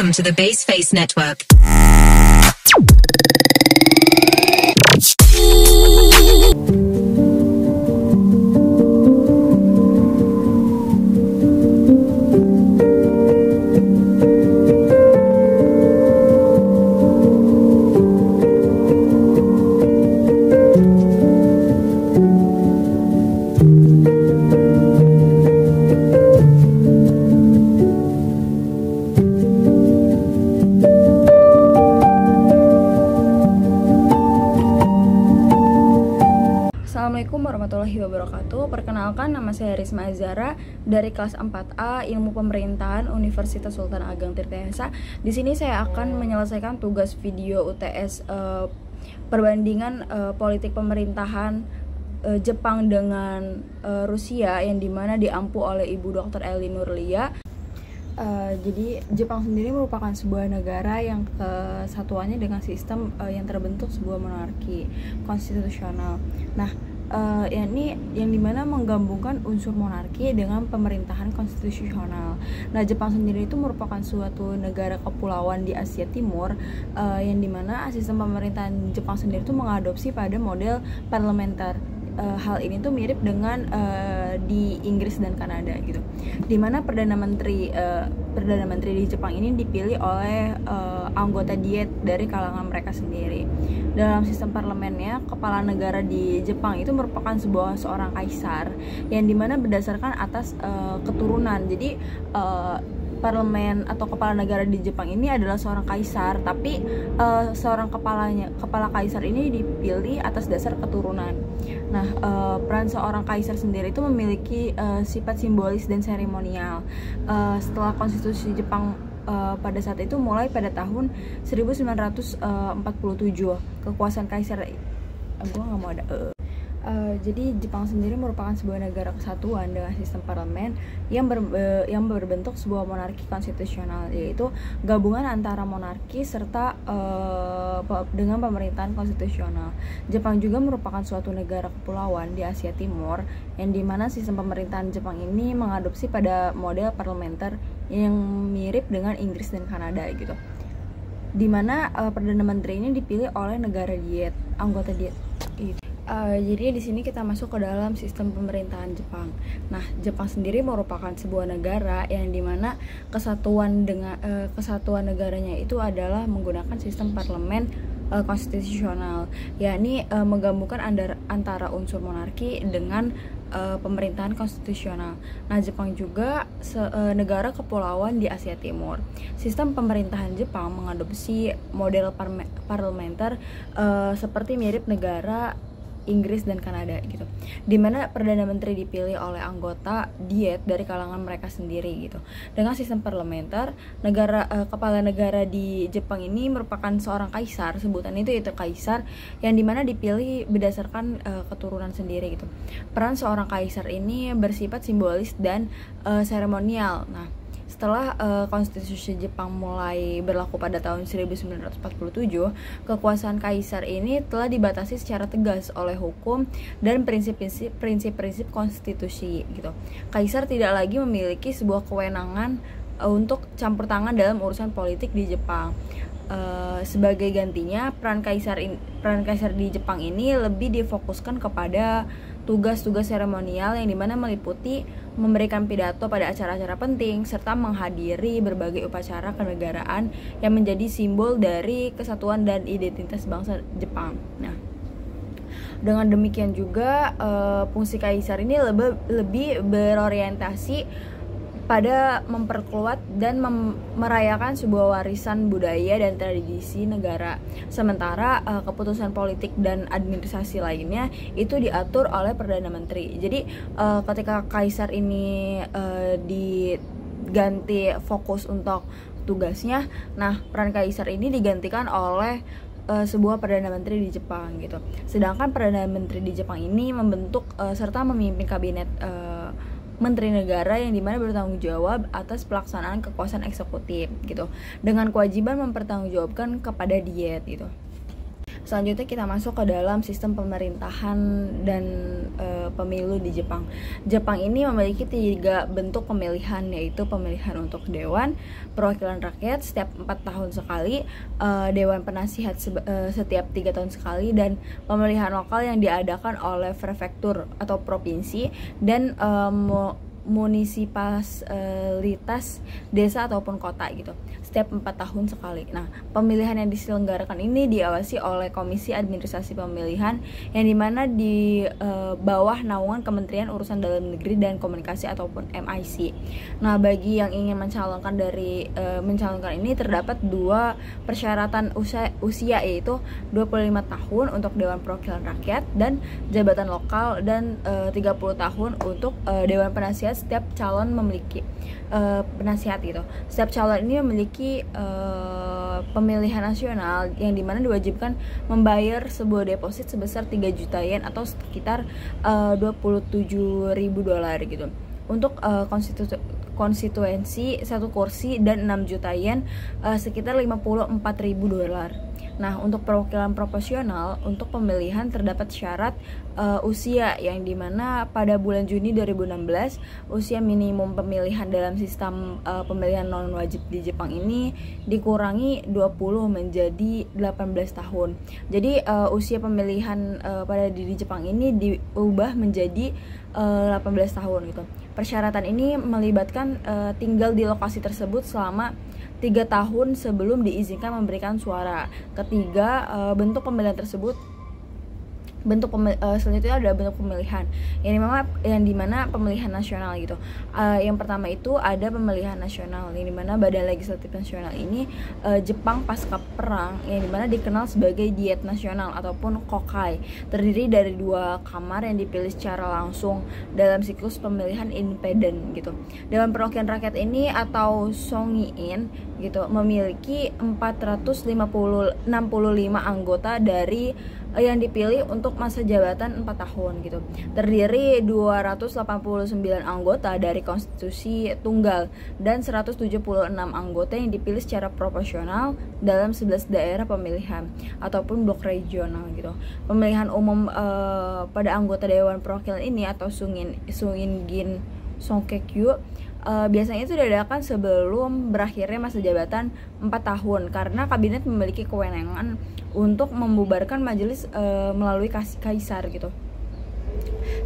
Welcome to the Baseface Network. Assalamualaikum warahmatullahi wabarakatuh. Perkenalkan, nama saya Risma Azara dari kelas 4A Ilmu Pemerintahan Universitas Sultan Ageng Tirtayasa. Di sini saya akan menyelesaikan tugas video UTS perbandingan politik pemerintahan Jepang dengan Rusia yang dimana diampu oleh Ibu Dr. Eli Nurlia. Jadi Jepang sendiri merupakan sebuah negara yang kesatuannya dengan sistem yang terbentuk sebuah monarki konstitusional. Nah, ini yang dimana menggabungkan unsur monarki dengan pemerintahan konstitusional. Nah, Jepang sendiri itu merupakan suatu negara kepulauan di Asia Timur yang dimana sistem pemerintahan Jepang sendiri itu mengadopsi pada model parlementer. Hal ini tuh mirip dengan di Inggris dan Kanada gitu, dimana perdana menteri di Jepang ini dipilih oleh anggota diet dari kalangan mereka sendiri. Dalam sistem parlemennya, kepala negara di Jepang itu merupakan seorang kaisar yang dimana berdasarkan atas keturunan. Jadi parlemen atau kepala negara di Jepang ini adalah seorang kaisar, tapi seorang kepala kaisar ini dipilih atas dasar keturunan. Nah, peran seorang kaisar sendiri itu memiliki sifat simbolis dan seremonial. Setelah konstitusi Jepang pada saat itu mulai pada tahun 1947, kekuasaan kaisar jadi Jepang sendiri merupakan sebuah negara kesatuan dengan sistem parlemen yang berbentuk sebuah monarki konstitusional, yaitu gabungan antara monarki serta dengan pemerintahan konstitusional. Jepang juga merupakan suatu negara kepulauan di Asia Timur yang dimana sistem pemerintahan Jepang ini mengadopsi pada model parlementer yang mirip dengan Inggris dan Kanada gitu, dimana perdana menteri ini dipilih oleh negara diet, anggota diet gitu. Jadi di sini kita masuk ke dalam sistem pemerintahan Jepang. Nah, Jepang sendiri merupakan sebuah negara yang dimana kesatuan negaranya itu adalah menggunakan sistem parlemen konstitusional, yakni menggabungkan antara unsur monarki dengan pemerintahan konstitusional. Nah, Jepang juga negara kepulauan di Asia Timur. Sistem pemerintahan Jepang mengadopsi model parlementer seperti mirip negara Inggris dan Kanada gitu, dimana perdana menteri dipilih oleh anggota diet dari kalangan mereka sendiri gitu. Dengan sistem parlementer, kepala negara di Jepang ini merupakan seorang kaisar, sebutan itu kaisar, yang dimana dipilih berdasarkan keturunan sendiri gitu. Peran seorang kaisar ini bersifat simbolis dan seremonial. Nah, setelah konstitusi Jepang mulai berlaku pada tahun 1947, kekuasaan kaisar ini telah dibatasi secara tegas oleh hukum dan prinsip-prinsip konstitusi gitu. Kaisar tidak lagi memiliki sebuah kewenangan untuk campur tangan dalam urusan politik di Jepang. Sebagai gantinya, peran kaisar di Jepang ini lebih difokuskan kepada tugas-tugas seremonial yang dimana meliputi memberikan pidato pada acara-acara penting serta menghadiri berbagai upacara kenegaraan yang menjadi simbol dari kesatuan dan identitas bangsa Jepang. Nah, dengan demikian juga fungsi kaisar ini lebih berorientasi pada memperkuat dan merayakan sebuah warisan budaya dan tradisi negara. Sementara keputusan politik dan administrasi lainnya itu diatur oleh Perdana Menteri. Jadi ketika kaisar ini diganti fokus untuk tugasnya, nah peran kaisar ini digantikan oleh sebuah Perdana Menteri di Jepang gitu. Sedangkan Perdana Menteri di Jepang ini membentuk serta memimpin kabinet menteri negara yang dimana bertanggung jawab atas pelaksanaan kekuasaan eksekutif gitu, dengan kewajiban mempertanggungjawabkan kepada diet gitu. Selanjutnya kita masuk ke dalam sistem pemerintahan dan pemilu di Jepang. Jepang ini memiliki 3 bentuk pemilihan, yaitu pemilihan untuk Dewan Perwakilan Rakyat setiap 4 tahun sekali, Dewan Penasihat setiap 3 tahun sekali, dan pemilihan lokal yang diadakan oleh prefektur atau provinsi dan munisipalitas desa ataupun kota gitu, setiap 4 tahun sekali. Nah, pemilihan yang diselenggarakan ini diawasi oleh Komisi Administrasi Pemilihan yang dimana di bawah naungan Kementerian Urusan Dalam Negeri dan Komunikasi ataupun MIC. Nah, bagi yang ingin mencalonkan ini terdapat 2 persyaratan usia yaitu 25 tahun untuk Dewan Perwakilan Rakyat dan jabatan lokal, dan 30 tahun untuk Dewan Penasihat. Setiap calon memiliki penasihat gitu. Setiap calon ini memiliki pemilihan nasional yang dimana diwajibkan membayar sebuah deposit sebesar 3 juta yen atau sekitar $27.000 gitu. Untuk konstituensi 1 kursi dan 6 juta yen sekitar $54.000. Nah, untuk perwakilan proporsional untuk pemilihan terdapat syarat usia yang dimana pada bulan Juni 2016 usia minimum pemilihan dalam sistem pemilihan non wajib di Jepang ini dikurangi 20 menjadi 18 tahun. Jadi usia pemilihan pada di Jepang ini diubah menjadi 18 tahun gitu. Persyaratan ini melibatkan tinggal di lokasi tersebut selama 3 tahun sebelum diizinkan memberikan suara. Ketiga, bentuk pemilihan tersebut selanjutnya ada bentuk pemilihan yang dimana pemilihan nasional gitu. Yang pertama itu ada pemilihan nasional yang dimana Badan Legislatif Nasional ini Jepang pasca perang yang dimana dikenal sebagai Diet Nasional ataupun Kokai, terdiri dari 2 kamar yang dipilih secara langsung dalam siklus pemilihan independen gitu. Dewan Perwakilan Rakyat ini atau Songiin gitu memiliki 465 anggota dari yang dipilih untuk masa jabatan 4 tahun gitu. Terdiri 289 anggota dari konstitusi tunggal dan 176 anggota yang dipilih secara proporsional dalam 11 daerah pemilihan ataupun blok regional gitu. Pemilihan umum pada anggota Dewan Perwakilan ini atau Sungin-gin Songkekyu biasanya itu diadakan sebelum berakhirnya masa jabatan 4 tahun karena kabinet memiliki kewenangan untuk membubarkan majelis melalui kaisar gitu.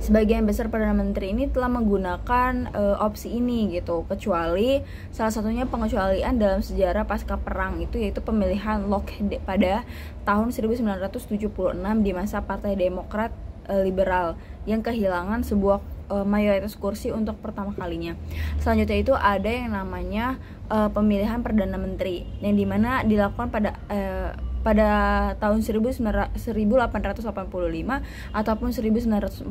Sebagian besar Perdana Menteri ini telah menggunakan opsi ini gitu, kecuali salah satunya pengecualian dalam sejarah pasca perang itu yaitu pemilihan Locke pada tahun 1976 di masa Partai Demokrat Liberal yang kehilangan sebuah mayoritas kursi untuk pertama kalinya. Selanjutnya itu ada yang namanya pemilihan Perdana Menteri yang dimana dilakukan pada tahun 1885 ataupun 1947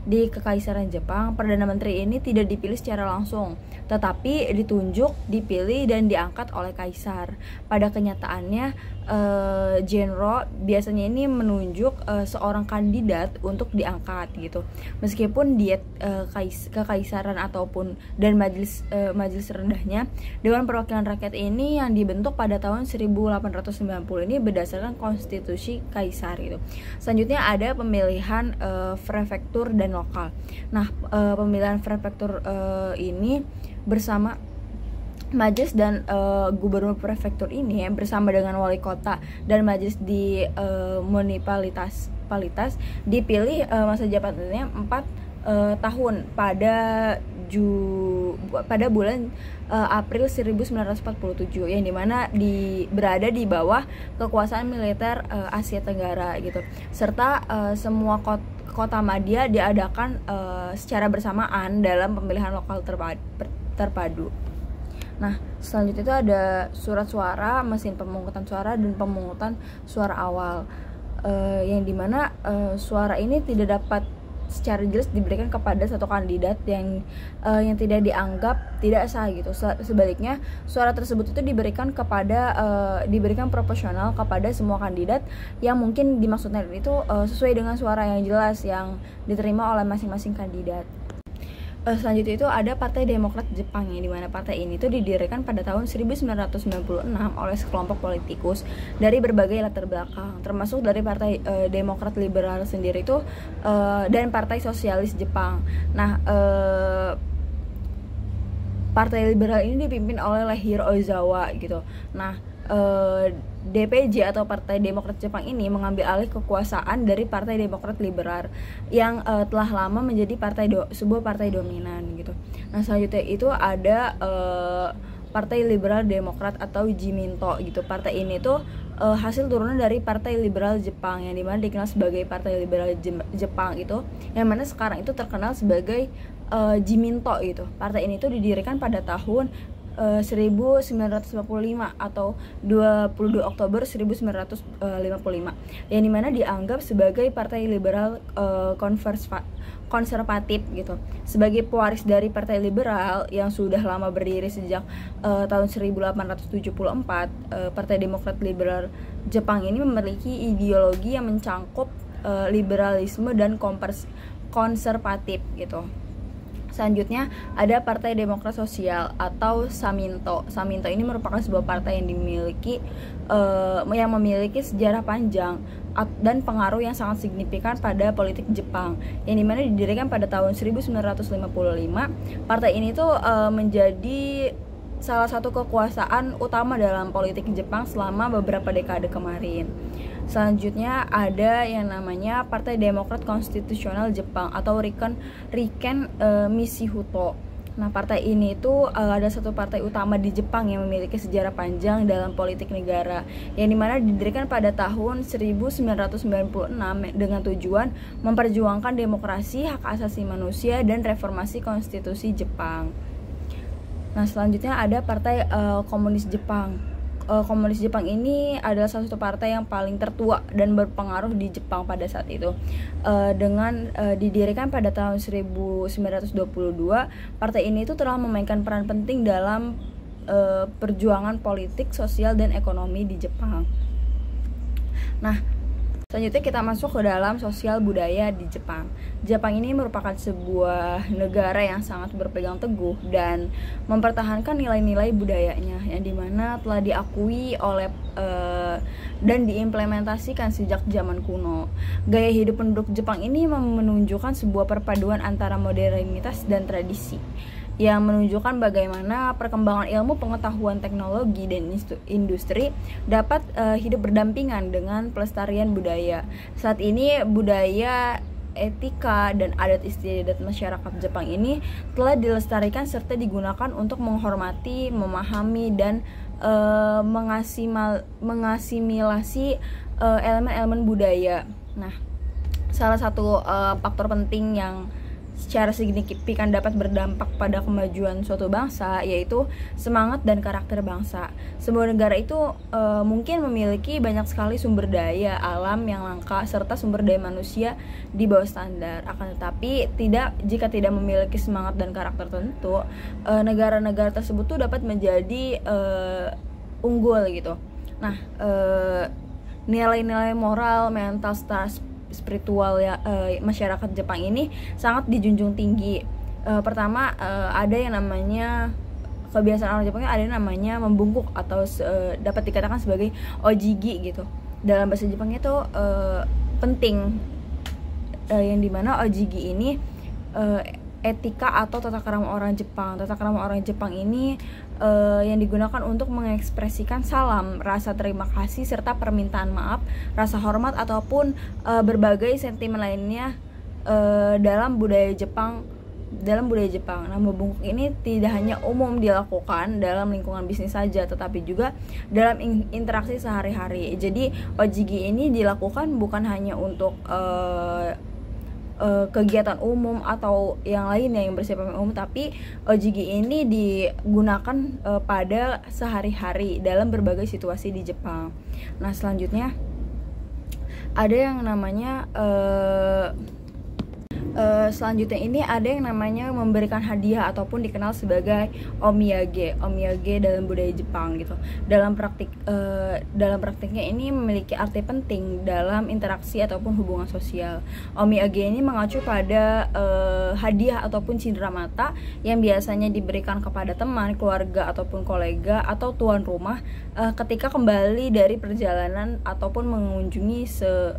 di Kekaisaran Jepang. Perdana Menteri ini tidak dipilih secara langsung, tetapi dipilih dan diangkat oleh kaisar. Pada kenyataannya Jenderal biasanya ini menunjuk seorang kandidat untuk diangkat gitu. Meskipun diet kekaisaran ataupun dan majelis rendahnya, Dewan Perwakilan Rakyat ini yang dibentuk pada tahun 1890 ini berdasarkan konstitusi kaisar gitu. Selanjutnya ada pemilihan prefektur dan lokal. Nah, pemilihan prefektur ini bersama majelis dan gubernur prefektur ini bersama dengan wali kota dan majelis di municipalitas dipilih masa jabatannya 4 tahun pada bulan April 1947 yang dimana berada di bawah kekuasaan militer Asia Tenggara gitu, serta semua kota madya diadakan secara bersamaan dalam pemilihan lokal terpadu. Nah, selanjutnya itu ada surat suara, mesin pemungutan suara, dan pemungutan suara awal yang dimana suara ini tidak dapat secara jelas diberikan kepada satu kandidat yang tidak dianggap tidak sah gitu. Sebaliknya suara tersebut itu diberikan proporsional kepada semua kandidat yang mungkin dimaksudkan itu sesuai dengan suara yang jelas yang diterima oleh masing-masing kandidat. Selanjutnya itu ada Partai Demokrat Jepang, yang dimana partai ini tuh didirikan pada tahun 1996 oleh sekelompok politikus dari berbagai latar belakang, termasuk dari Partai Demokrat Liberal sendiri itu dan Partai Sosialis Jepang. Nah, Partai Liberal ini dipimpin oleh Leihiro Ozawa gitu. Nah, DPJ atau Partai Demokrat Jepang ini mengambil alih kekuasaan dari Partai Demokrat Liberal yang telah lama menjadi sebuah partai dominan gitu. Nah, selanjutnya itu ada Partai Liberal Demokrat atau Jiminto gitu. Partai ini tuh hasil turunan dari Partai Liberal Jepang, yang dimana dikenal sebagai Partai Liberal Jepang itu, yang mana sekarang itu terkenal sebagai Jiminto gitu. Partai ini tuh didirikan pada tahun 1955 atau 22 Oktober 1955, yang dimana dianggap sebagai partai liberal konservatif gitu. Sebagai pewaris dari partai liberal yang sudah lama berdiri sejak tahun 1874, Partai Demokrat Liberal Jepang ini memiliki ideologi yang mencangkup liberalisme dan konservatif gitu. Selanjutnya ada Partai Demokrat Sosial atau Saminto. Saminto ini merupakan sebuah partai yang memiliki sejarah panjang dan pengaruh yang sangat signifikan pada politik Jepang, yang dimana didirikan pada tahun 1955. Partai ini tuh menjadi salah satu kekuasaan utama dalam politik Jepang selama beberapa dekade kemarin. Selanjutnya ada yang namanya Partai Demokrat Konstitusional Jepang atau Riken Michihuto. Nah, partai ini tuh ada satu partai utama di Jepang yang memiliki sejarah panjang dalam politik negara, yang dimana didirikan pada tahun 1996 dengan tujuan memperjuangkan demokrasi, hak asasi manusia, dan reformasi konstitusi Jepang. Nah, selanjutnya ada Partai Komunis Jepang. Komunis Jepang ini adalah salah satu partai yang paling tertua dan berpengaruh di Jepang pada saat itu. Dengan didirikan pada tahun 1922, partai ini itu telah memainkan peran penting dalam perjuangan politik, sosial, dan ekonomi di Jepang. Nah, selanjutnya kita masuk ke dalam sosial budaya di Jepang. Jepang ini merupakan sebuah negara yang sangat berpegang teguh dan mempertahankan nilai-nilai budayanya, yang dimana telah diakui oleh dan diimplementasikan sejak zaman kuno. Gaya hidup penduduk Jepang ini menunjukkan sebuah perpaduan antara modernitas dan tradisi, yang menunjukkan bagaimana perkembangan ilmu, pengetahuan, teknologi, dan industri dapat hidup berdampingan dengan pelestarian budaya. Saat ini budaya, etika, dan adat istiadat masyarakat Jepang ini telah dilestarikan serta digunakan untuk menghormati, memahami, dan mengasimilasi elemen-elemen budaya. Nah, salah satu faktor penting yang secara signifikan dapat berdampak pada kemajuan suatu bangsa yaitu semangat dan karakter bangsa. Sebuah negara itu mungkin memiliki banyak sekali sumber daya alam yang langka serta sumber daya manusia di bawah standar. Akan tetapi jika tidak memiliki semangat dan karakter tertentu, negara-negara tersebut tuh dapat menjadi unggul gitu. Nah, nilai-nilai moral, mental, spiritual masyarakat Jepang ini sangat dijunjung tinggi. Pertama, ada yang namanya kebiasaan orang Jepang, ada yang namanya membungkuk atau dapat dikatakan sebagai ojigi gitu. Dalam bahasa Jepang itu penting, yang dimana ojigi ini etika atau tata krama orang Jepang. Tata krama orang Jepang ini yang digunakan untuk mengekspresikan salam, rasa terima kasih, serta permintaan maaf, rasa hormat, ataupun berbagai sentimen lainnya dalam budaya Jepang. Nah, membungkuk ini tidak hanya umum dilakukan dalam lingkungan bisnis saja, tetapi juga dalam interaksi sehari-hari. Jadi ojigi ini dilakukan bukan hanya untuk kegiatan umum atau yang lainnya yang bersifat umum, tapi ojigi ini digunakan pada sehari-hari dalam berbagai situasi di Jepang. Nah, selanjutnya ada yang namanya Selanjutnya ini ada yang namanya memberikan hadiah ataupun dikenal sebagai omiyage dalam budaya Jepang gitu. Dalam praktiknya ini memiliki arti penting dalam interaksi ataupun hubungan sosial. Omiyage ini mengacu pada hadiah ataupun cindera mata yang biasanya diberikan kepada teman, keluarga ataupun kolega atau tuan rumah ketika kembali dari perjalanan ataupun mengunjungi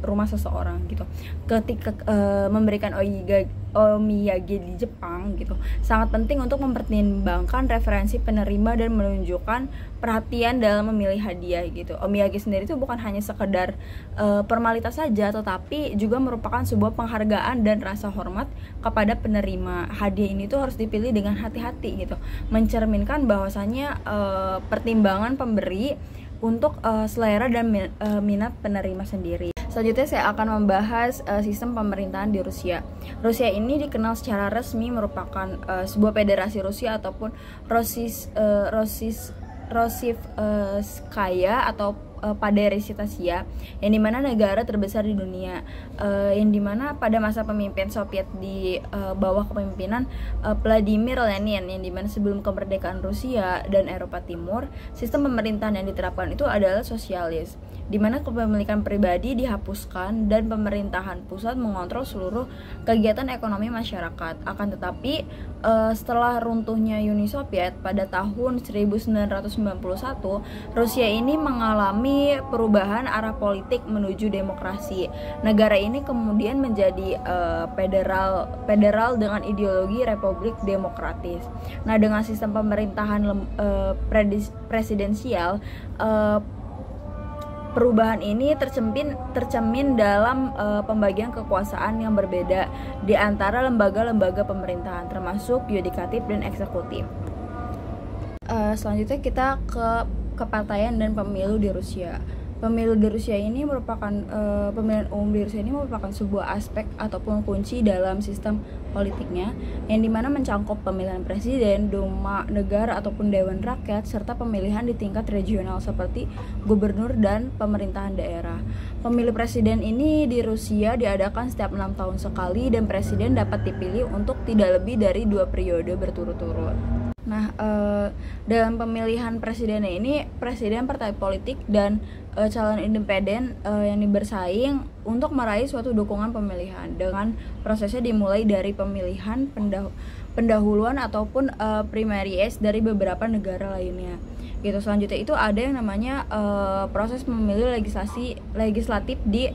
rumah seseorang gitu. Ketika memberikan omiyage di Jepang gitu sangat penting untuk mempertimbangkan referensi penerima dan menunjukkan perhatian dalam memilih hadiah gitu. Omiyage sendiri itu bukan hanya sekedar formalitas saja, tetapi juga merupakan sebuah penghargaan dan rasa hormat kepada penerima. Hadiah ini tuh harus dipilih dengan hati-hati gitu, mencerminkan bahwasannya pertimbangan pemberi untuk selera dan minat penerima sendiri. Selanjutnya saya akan membahas sistem pemerintahan di Rusia. Rusia ini dikenal secara resmi merupakan sebuah federasi Rusia ataupun Rossiyskaya atau Paderesistasia, yang dimana negara terbesar di dunia, yang dimana pada masa pemimpin Soviet di bawah kepemimpinan Vladimir Lenin, yang dimana sebelum kemerdekaan Rusia dan Eropa Timur, sistem pemerintahan yang diterapkan itu adalah sosialis, di mana kepemilikan pribadi dihapuskan dan pemerintahan pusat mengontrol seluruh kegiatan ekonomi masyarakat. Akan tetapi setelah runtuhnya Uni Soviet pada tahun 1991, Rusia ini mengalami perubahan arah politik menuju demokrasi. Negara ini kemudian menjadi federal dengan ideologi republik demokratis. Nah, dengan sistem pemerintahan presidensial, perubahan ini tercermin dalam pembagian kekuasaan yang berbeda di antara lembaga-lembaga pemerintahan, termasuk yudikatif dan eksekutif. Selanjutnya kita ke kepartaian dan pemilu di Rusia. Pemilu di Rusia ini merupakan pemilihan umum di Rusia ini merupakan sebuah aspek ataupun kunci dalam sistem politiknya, yang dimana mencangkup pemilihan presiden, Duma negara ataupun dewan rakyat, serta pemilihan di tingkat regional seperti gubernur dan pemerintahan daerah. Pemilu presiden ini di Rusia diadakan setiap 6 tahun sekali dan presiden dapat dipilih untuk tidak lebih dari 2 periode berturut-turut. Nah, dalam pemilihan presiden ini, presiden, partai politik, dan calon independen yang bersaing untuk meraih suatu dukungan pemilihan, dengan prosesnya dimulai dari pemilihan pendahuluan ataupun primaries dari beberapa negara lainnya. Gitu. Selanjutnya itu ada yang namanya proses pemilu legislatif di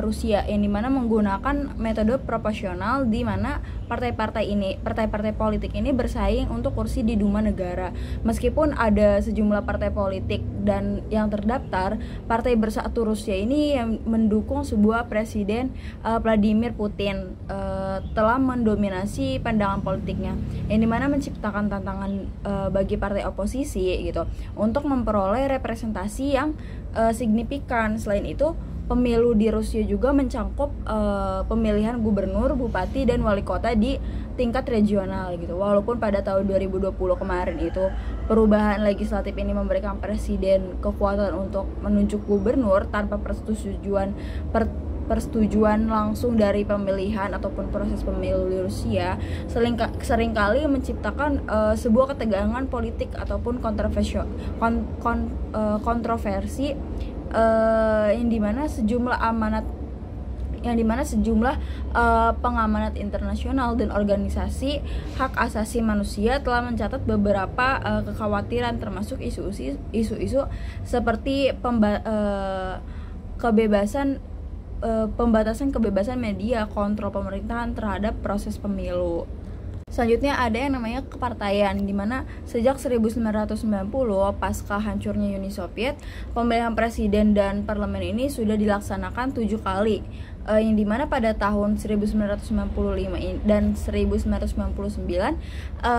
Rusia, yang dimana menggunakan metode proporsional, di mana partai-partai politik ini bersaing untuk kursi di Duma negara. Meskipun ada sejumlah partai politik dan yang terdaftar, Partai Bersatu Rusia ini yang mendukung sebuah presiden Vladimir Putin telah mendominasi pandangan politiknya, yang dimana menciptakan tantangan bagi partai oposisi gitu untuk memperoleh representasi yang signifikan. Selain itu, pemilu di Rusia juga mencangkup pemilihan gubernur, bupati, dan wali kota di tingkat regional gitu. Walaupun pada tahun 2020 kemarin itu perubahan legislatif ini memberikan presiden kekuatan untuk menunjuk gubernur tanpa persetujuan langsung dari pemilihan ataupun proses pemilu di Rusia, seringkali menciptakan sebuah ketegangan politik ataupun kontroversi yang dimana sejumlah pengamanat internasional dan organisasi hak asasi manusia telah mencatat beberapa kekhawatiran, termasuk isu-isu seperti pembatasan kebebasan media, kontrol pemerintahan terhadap proses pemilu. Selanjutnya ada yang namanya kepartaian, di mana sejak 1990 pasca hancurnya Uni Soviet, pemilihan presiden dan parlemen ini sudah dilaksanakan 7 kali, yang dimana pada tahun 1995 dan 1999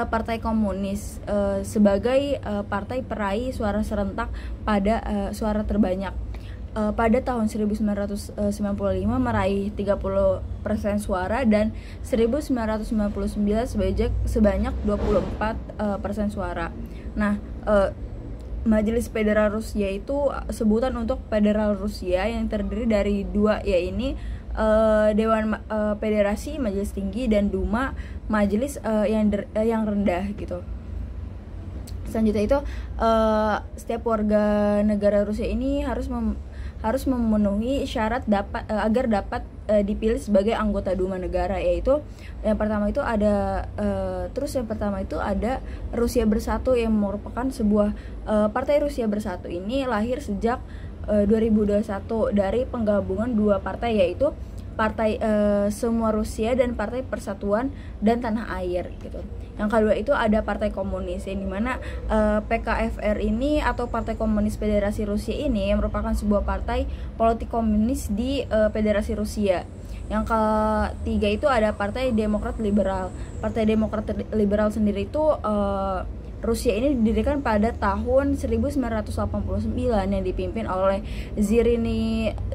Partai Komunis sebagai partai peraih suara serentak pada suara terbanyak. Pada tahun 1995 meraih 30% suara dan 1999 sebanyak 24% suara. Nah, Majelis Federal Rusia itu sebutan untuk Federal Rusia yang terdiri dari dua, yaitu Dewan Federasi, Majelis Tinggi, dan Duma, Majelis yang rendah gitu. Selanjutnya itu setiap warga negara Rusia ini harus memenuhi syarat agar dapat dipilih sebagai anggota Duma negara, yaitu yang pertama itu ada Rusia Bersatu, yang merupakan sebuah partai. Rusia Bersatu ini lahir sejak 2021 dari penggabungan dua partai, yaitu Partai Semua Rusia dan Partai Persatuan dan Tanah Air gitu. Yang kedua itu ada Partai Komunis, yang dimana PKFR ini atau Partai Komunis Federasi Rusia ini yang merupakan sebuah partai politik komunis di Federasi Rusia. Yang ketiga itu ada Partai Demokrat Liberal. Partai Demokrat Liberal sendiri itu Rusia ini didirikan pada tahun 1989 yang dipimpin oleh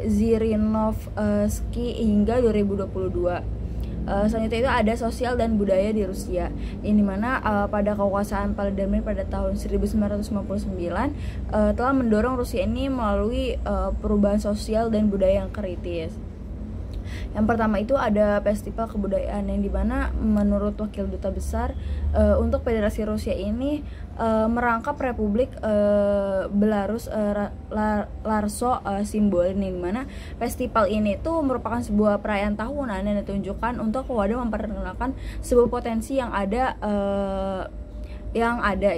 Zhirinovsky hingga 2022. Selanjutnya itu ada sosial dan budaya di Rusia, yang dimana pada kekuasaan Vladimir pada tahun 1959 telah mendorong Rusia ini melalui perubahan sosial dan budaya yang kritis. Yang pertama itu ada festival kebudayaan, yang dimana menurut wakil duta besar untuk Federasi Rusia ini merangkap Republik Belarus Larso Simbol, yang dimana festival ini tuh merupakan sebuah perayaan tahunan yang ditunjukkan untuk wadah memperkenalkan sebuah potensi yang ada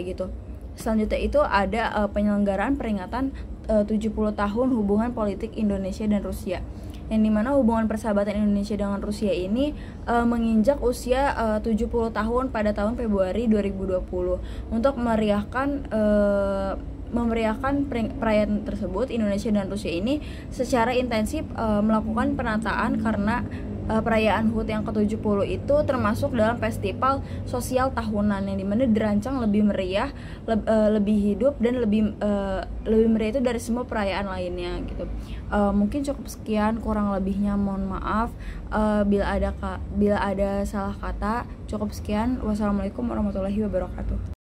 gitu. Selanjutnya itu ada penyelenggaraan peringatan 70 tahun hubungan politik Indonesia dan Rusia, yang dimana hubungan persahabatan Indonesia dengan Rusia ini menginjak usia 70 tahun pada tahun Februari 2020. Untuk memeriahkan perayaan tersebut, Indonesia dan Rusia ini secara intensif melakukan penataan, karena perayaan HUT yang ke-70 itu termasuk dalam festival sosial tahunan yang dimana dirancang lebih meriah, lebih hidup, dan lebih meriah itu dari semua perayaan lainnya gitu. Mungkin cukup sekian, kurang lebihnya mohon maaf bila ada salah kata. Cukup sekian, wassalamualaikum warahmatullahi wabarakatuh.